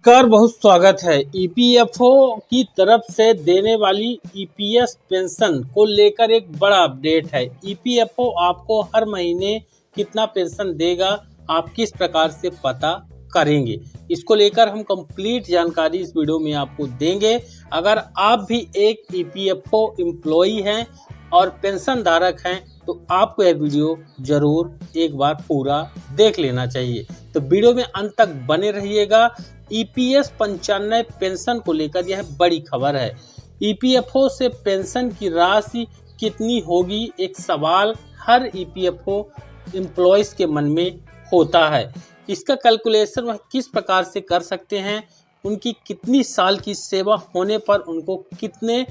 नमस्कार, बहुत स्वागत है। ईपीएफओ की तरफ से देने वाली ईपीएस पेंशन को लेकर एक बड़ा अपडेट है। ईपीएफओ आपको हर महीने कितना पेंशन देगा, आप किस प्रकार से पता करेंगे, इसको लेकर हम कंप्लीट जानकारी इस वीडियो में आपको देंगे। अगर आप भी एक ईपीएफओ एम्प्लॉई हैं और पेंशन धारक हैं तो आपको यह वीडियो जरूर एक बार पूरा देख लेना चाहिए। तो वीडियो में अंत तक बने रहिएगा। ईपीएस 95 पेंशन को लेकर यह बड़ी खबर है। ईपीएफओ से पेंशन की राशि कितनी होगी, एक सवाल हर ईपीएफओ एम्प्लॉयज के मन में होता है। इसका कैलकुलेशन वह किस प्रकार से कर सकते हैं, उनकी कितनी साल की सेवा होने पर उनको कितने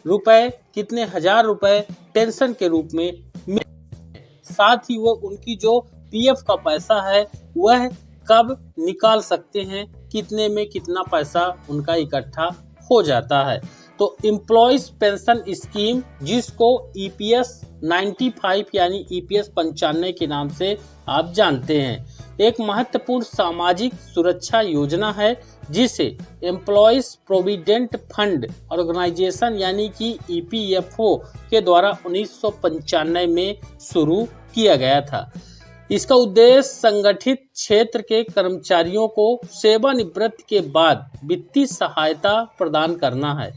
रुपए, कितने हजार रुपए पेंशन के रूप में मिले, साथ ही वो उनकी जो पीएफ का पैसा है वह कब निकाल सकते हैं, कितने में कितना पैसा उनका इकट्ठा हो जाता है। तो एम्प्लॉयज पेंशन स्कीम, जिसको ईपीएस 95 यानी ईपीएस 95 के नाम से आप जानते हैं, एक महत्वपूर्ण सामाजिक सुरक्षा योजना है जिसे एम्प्लॉयज प्रोविडेंट फंड ऑर्गेनाइजेशन यानी कि ईपीएफओ के द्वारा 1995 में शुरू किया गया था। इसका उद्देश्य संगठित क्षेत्र के कर्मचारियों को सेवानिवृत्ति के बाद वित्तीय सहायता प्रदान करना है।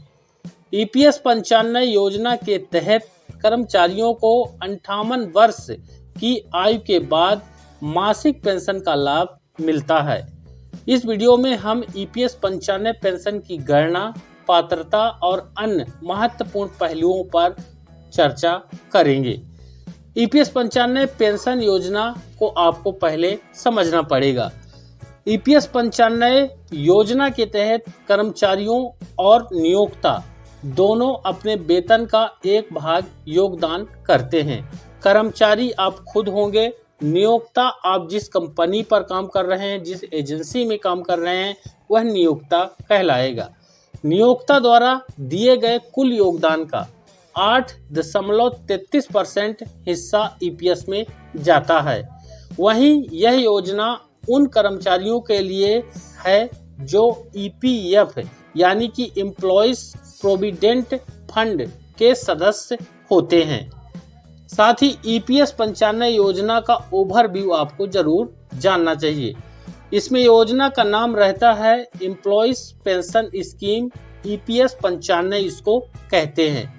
ईपीएस 95 योजना के तहत कर्मचारियों को 58 वर्ष की आयु के बाद मासिक पेंशन का लाभ मिलता है। इस वीडियो में हम ईपीएस 95 पेंशन की गणना, पात्रता और अन्य महत्वपूर्ण पहलुओं पर चर्चा करेंगे। ईपीएस 95 पेंशन योजना को आपको पहले समझना पड़ेगा। ईपीएस 95 योजना के तहत कर्मचारियों और नियोक्ता दोनों अपने वेतन का एक भाग योगदान करते हैं। कर्मचारी आप खुद होंगे, नियोक्ता आप जिस कंपनी पर काम कर रहे हैं, जिस एजेंसी में काम कर रहे हैं, वह नियोक्ता कहलाएगा। नियोक्ता द्वारा दिए गए कुल योगदान का 8.33% हिस्सा ईपीएस में जाता है। वहीं यह योजना उन कर्मचारियों के लिए है जो ईपीएफ यानी कि एम्प्लॉयज प्रोविडेंट फंड के सदस्य होते हैं। साथ ही ईपीएस 95 योजना का ओवरव्यू आपको जरूर जानना चाहिए। इसमें योजना का नाम रहता है एम्प्लॉयज पेंशन स्कीम, ईपीएस 95 इसको कहते हैं।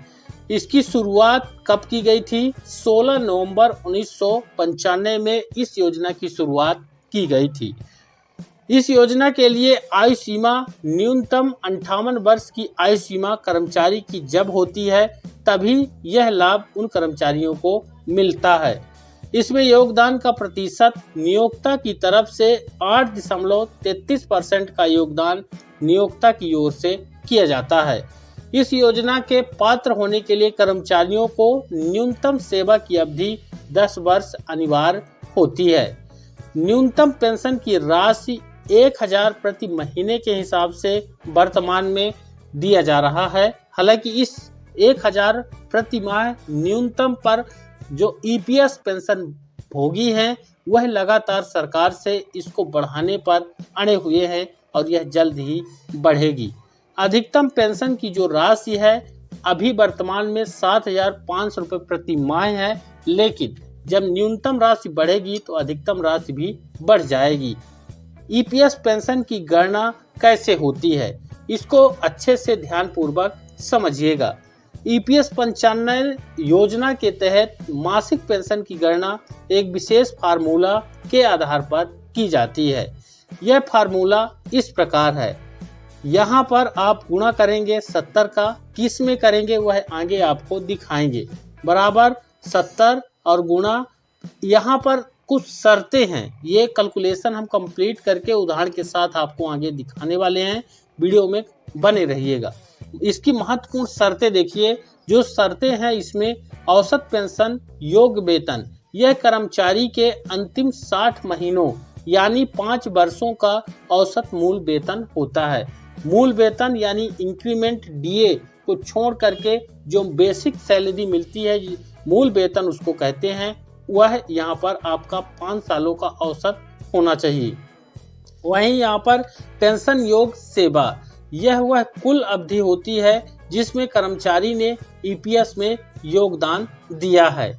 इसकी शुरुआत कब की गई थी? 16 नवंबर 1995 में इस योजना की शुरुआत की गई थी। इस योजना के लिए आयु सीमा न्यूनतम 58 वर्ष की आयु सीमा कर्मचारी की जब होती है तभी यह लाभ उन कर्मचारियों को मिलता है। इसमें योगदान का प्रतिशत नियोक्ता की तरफ से 8.33% का योगदान नियोक्ता की ओर से किया जाता है। इस योजना के पात्र होने के लिए कर्मचारियों को न्यूनतम सेवा की अवधि 10 वर्ष अनिवार्य होती है। न्यूनतम पेंशन की राशि 1000 प्रति महीने के हिसाब से वर्तमान में दिया जा रहा है। हालांकि इस 1000 प्रति माह न्यूनतम पर जो ईपीएस पेंशन भोगी हैं वह लगातार सरकार से इसको बढ़ाने पर अड़े हुए हैं और यह जल्द ही बढ़ेगी। अधिकतम पेंशन की जो राशि है अभी वर्तमान में 7500 रुपये प्रति माह है, लेकिन जब न्यूनतम राशि बढ़ेगी तो अधिकतम राशि भी बढ़ जाएगी। ईपीएस पेंशन की गणना कैसे होती है, इसको अच्छे से ध्यानपूर्वक समझिएगा। ईपीएस 95 योजना के तहत मासिक पेंशन की गणना एक विशेष फार्मूला के आधार पर की जाती है। यह फार्मूला इस प्रकार है, यहाँ पर आप गुणा करेंगे 70 का, किस में करेंगे वह आगे आपको दिखाएंगे, बराबर 70 और गुणा, यहाँ पर कुछ शर्तें हैं। ये कैलकुलेशन हम कंप्लीट करके उदाहरण के साथ आपको आगे दिखाने वाले हैं, वीडियो में बने रहिएगा। इसकी महत्वपूर्ण शर्तें देखिए। जो शर्तें हैं इसमें औसत पेंशन योग्य वेतन, यह कर्मचारी के अंतिम 60 महीनों यानी 5 वर्षों का औसत मूल वेतन होता है। मूल वेतन यानी इंक्रीमेंट डीए को छोड़ करके जो बेसिक सैलरी मिलती है, मूल वेतन उसको कहते हैं, वह यहाँ पर आपका 5 सालों का औसत होना चाहिए। वहीं यहाँ पर पेंशन योग सेवा, यह वह कुल अवधि होती है जिसमें कर्मचारी ने ईपीएस में योगदान दिया है।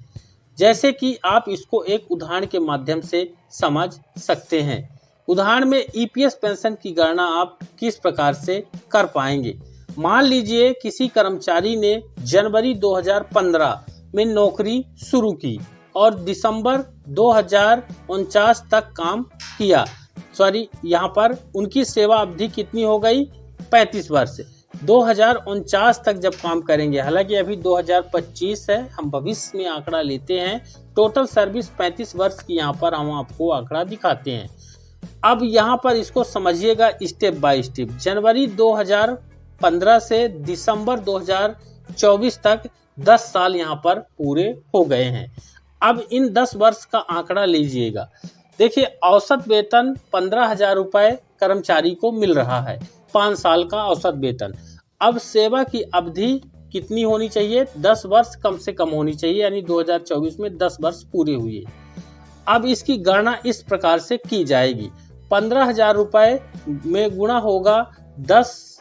जैसे कि आप इसको एक उदाहरण के माध्यम से समझ सकते हैं। उदाहरण में ईपीएस पेंशन की गणना आप किस प्रकार से कर पाएंगे। मान लीजिए किसी कर्मचारी ने जनवरी 2015 में नौकरी शुरू की और दिसंबर 2049 तक काम किया। यहाँ पर उनकी सेवा अवधि कितनी हो गई? 35 वर्ष। 2049 तक जब काम करेंगे, हालांकि अभी 2025 है, हम भविष्य में आंकड़ा लेते हैं। टोटल सर्विस 35 वर्ष की यहाँ पर हम आपको आंकड़ा दिखाते हैं। अब यहाँ पर इसको समझिएगा स्टेप बाय स्टेप। जनवरी 2015 से दिसंबर 2024 तक 10 साल यहाँ पर पूरे हो गए हैं। अब इन 10 वर्ष का आंकड़ा लीजिएगा। देखिए, औसत वेतन 15,000 रुपये कर्मचारी को मिल रहा है, 5 साल का औसत वेतन। अब सेवा की अवधि कितनी होनी चाहिए? 10 वर्ष कम से कम होनी चाहिए, यानी 2024 में 10 वर्ष पूरे हुए। अब इसकी गणना इस प्रकार से की जाएगी। 15,000 रुपये में गुणा होगा 10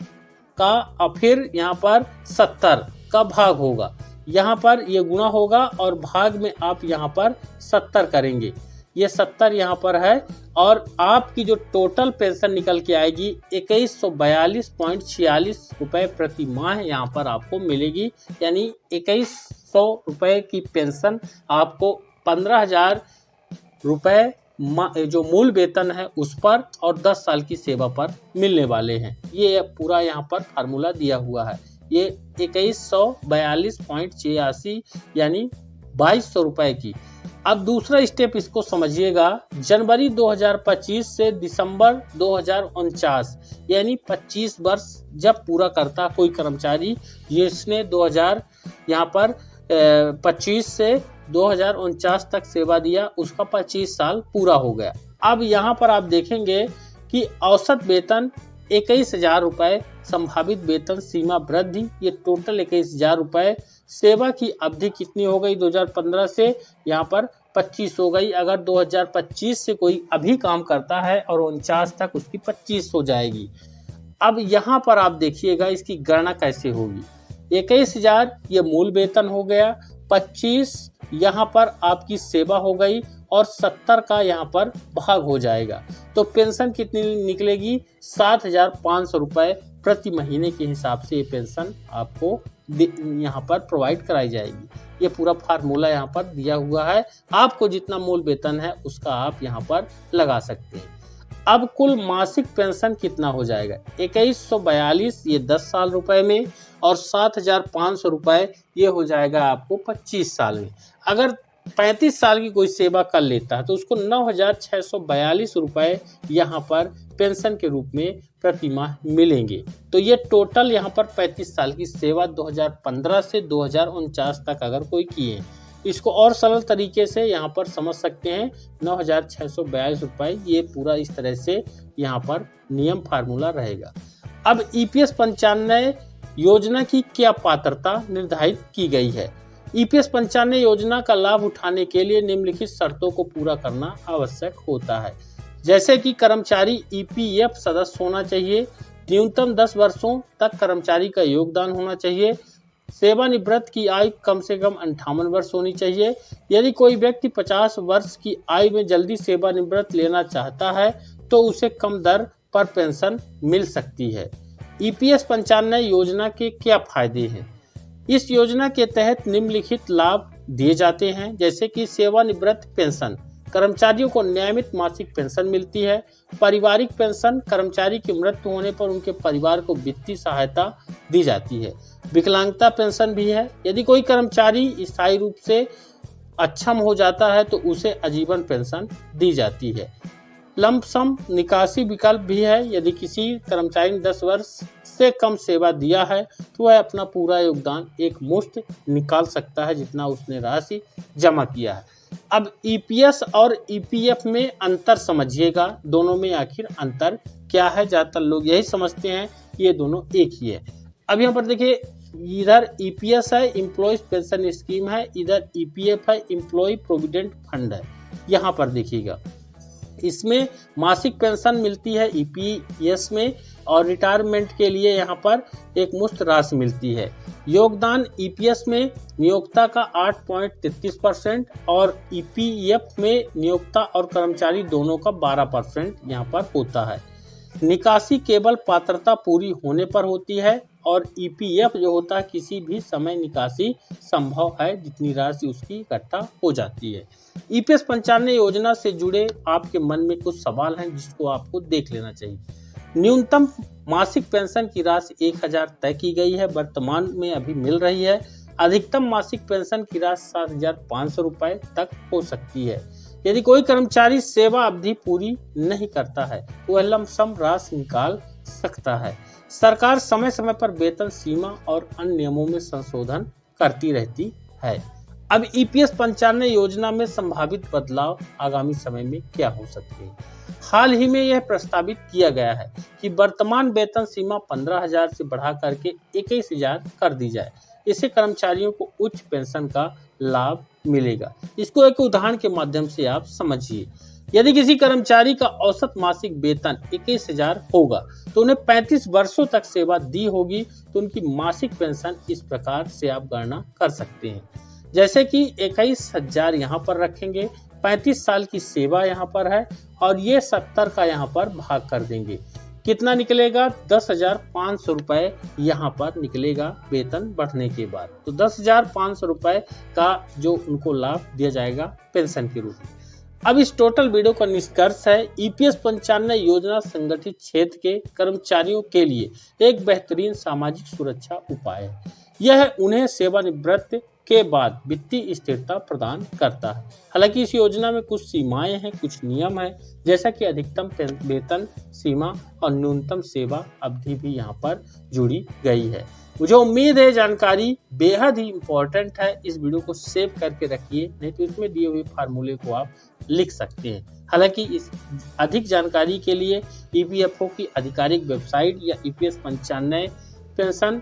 का और फिर यहाँ पर 70 का भाग होगा। यहाँ पर ये गुणा होगा और भाग में आप यहाँ पर 70 करेंगे। ये 70 यहाँ पर है और आपकी जो टोटल पेंशन निकल के आएगी 2142.46 रुपये प्रति माह यहाँ पर आपको मिलेगी। यानी 2100 रुपये की पेंशन आपको 15,000 रुपये जो मूल वेतन है उस पर और 10 साल की सेवा पर मिलने वाले हैं। ये पूरा यहाँ पर फार्मूला दिया हुआ है। ये 2142.86 यानी 2200 रुपये की। अब दूसरा स्टेप इसको समझिएगा। जनवरी 2025 से दिसंबर 2049 यानी 25 वर्ष जब पूरा करता कोई कर्मचारी, जिसने 25 से 2049 तक सेवा दिया, उसका 25 साल पूरा हो गया। अब यहाँ पर आप देखेंगे कि औसत वेतन 21,000 रुपये, संभावित वेतन सीमा वृद्धि, ये टोटल 21,000 रुपये। सेवा की अवधि कितनी हो गई? 2015 से यहाँ पर 25 हो गई। अगर 2025 से कोई अभी काम करता है और 49 तक, उसकी 25 हो जाएगी। अब यहाँ पर आप देखिएगा इसकी गणना कैसे होगी। 21,000 ये मूल वेतन हो गया, 25 यहाँ पर आपकी सेवा हो गई और 70 का यहाँ पर भाग हो जाएगा। तो पेंशन कितनी निकलेगी? 7,500 रुपये प्रति महीने के हिसाब से ये पेंशन आपको यहाँ पर प्रोवाइड कराई जाएगी। ये पूरा फार्मूला यहाँ पर दिया हुआ है। आपको जितना मूल वेतन है उसका आप यहाँ पर लगा सकते हैं। अब कुल मासिक पेंशन कितना हो जाएगा? 2142 ये 10 साल रुपए में और 7,500 रुपये ये हो जाएगा आपको 25 साल में। अगर 35 साल की कोई सेवा कर लेता है तो उसको 9,642 रुपये यहाँ पर पेंशन के रूप में प्रति माह मिलेंगे। तो ये टोटल यहाँ पर 35 साल की सेवा 2015 से 2049 तक अगर कोई किए, इसको और सरल तरीके से यहाँ पर समझ सकते हैं। 9,642 रुपये ये पूरा इस तरह से यहाँ पर नियम फार्मूला रहेगा। अब EPS 95 योजना की क्या पात्रता निर्धारित की गई है? EPS 95 योजना का लाभ उठाने के लिए निम्नलिखित शर्तों को पूरा करना आवश्यक होता है। जैसे कि कर्मचारी EPF सदस्य होना चाहिए, न्यूनतम 10 वर्षों तक कर्मचारी का योगदान होना चाहिए, सेवानिवृत्त की आयु कम से कम 58 वर्ष होनी चाहिए। यदि कोई व्यक्ति 50 वर्ष की आयु में जल्दी सेवानिवृत्त लेना चाहता है तो उसे कम दर पर पेंशन मिल सकती है। EPS 95 योजना के क्या फायदे हैं? इस योजना के तहत निम्नलिखित लाभ दिए जाते हैं, जैसे कि सेवानिवृत्त पेंशन, कर्मचारियों को नियमित मासिक पेंशन मिलती है। पारिवारिक पेंशन, कर्मचारी की मृत्यु होने पर उनके परिवार को वित्तीय सहायता दी जाती है। विकलांगता पेंशन भी है। यदि कोई कर्मचारी स्थायी रूप से अक्षम हो जाता है तो उसे आजीवन पेंशन दी जाती है। लंप सम निकासी विकल्प भी है। यदि किसी कर्मचारी ने 10 वर्ष से कम सेवा दिया है तो वह अपना पूरा योगदान एक मुश्त निकाल सकता है, जितना उसने राशि जमा किया है। अब EPS और EPF में अंतर समझिएगा, दोनों में आखिर अंतर क्या है? ज़्यादातर लोग यही समझते हैं ये दोनों एक ही है। अब यहाँ पर देखिए, इधर EPS है, एम्प्लॉयज पेंशन स्कीम है, इधर EPF है, एम्प्लॉय प्रोविडेंट फंड है। यहाँ पर देखिएगा इसमें मासिक पेंशन मिलती है ईपीएस में, और रिटायरमेंट के लिए यहाँ पर एक मुफ्त राशि मिलती है। योगदान ईपीएस में नियोक्ता का 8.33% और ईपीएफ में नियोक्ता और कर्मचारी दोनों का 12% यहाँ पर होता है। निकासी केवल पात्रता पूरी होने पर होती है, और ईपीएफ जो होता है किसी भी समय निकासी संभव है, जितनी राशि उसकी इकट्ठा हो जाती है। ईपीएस 95 योजना से जुड़े आपके मन में कुछ सवाल हैं जिसको आपको देख लेना चाहिए। न्यूनतम मासिक पेंशन की राशि 1000 तय की गई है, वर्तमान में अभी मिल रही है। अधिकतम मासिक पेंशन की राशि 7500 रुपए तक हो सकती है। यदि कोई कर्मचारी सेवा अवधि पूरी नहीं करता है तो वह लमसम राशि निकाल सकता है। सरकार समय समय पर वेतन सीमा और अन्य नियमों में संशोधन करती रहती है। अब ईपीएस 95 योजना में संभावित बदलाव आगामी समय में क्या हो सकते हैं। हाल ही में यह प्रस्तावित किया गया है कि वर्तमान वेतन सीमा 15,000 से बढ़ा करके 21,000 कर दी जाए। इससे कर्मचारियों को उच्च पेंशन का लाभ मिलेगा। इसको एक उदाहरण के माध्यम से आप समझिए। यदि किसी कर्मचारी का औसत मासिक वेतन 21,000 होगा तो उन्हें 35 वर्षों तक सेवा दी होगी, तो उनकी मासिक पेंशन इस प्रकार से आप गणना कर सकते हैं। जैसे कि 21,000 यहाँ पर रखेंगे, 35 साल की सेवा यहाँ पर है, और ये 70 का यहाँ पर भाग कर देंगे। कितना निकलेगा? 10,500 रुपए यहाँ पर निकलेगा वेतन बढ़ने के बाद। तो 10,500 रुपए का जो उनको लाभ दिया जाएगा पेंशन के रूप में। अब इस टोटल वीडियो का निष्कर्ष है, ईपीएस 95 योजना संगठित क्षेत्र के कर्मचारियों के लिए एक बेहतरीन सामाजिक सुरक्षा उपाय है। यह उन्हें सेवानिवृत्ति के बाद वित्तीय स्थिरता प्रदान करता है। हालांकि इस योजना में कुछ सीमाएं हैं, कुछ नियम हैं, जैसा कि अधिकतम वेतन सीमा और न्यूनतम सेवा अवधि भी यहाँ पर जुड़ी गई है। मुझे उम्मीद है जानकारी बेहद ही इम्पोर्टेंट है। इस वीडियो को सेव करके रखिए, नहीं तो इसमें दिए हुए फार्मूले को आप लिख सकते हैं। हालांकि इस अधिक जानकारी के लिए ईपीएफओ की आधिकारिक वेबसाइट या ईपीएस 95 पेंशन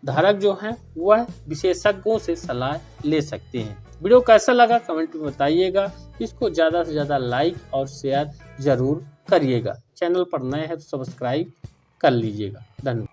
धारक जो हैं वह विशेषज्ञों से सलाह ले सकते हैं। वीडियो कैसा लगा कमेंट में बताइएगा। इसको ज़्यादा से ज़्यादा लाइक और शेयर जरूर करिएगा। चैनल पर नए हैं तो सब्सक्राइब कर लीजिएगा। धन्यवाद।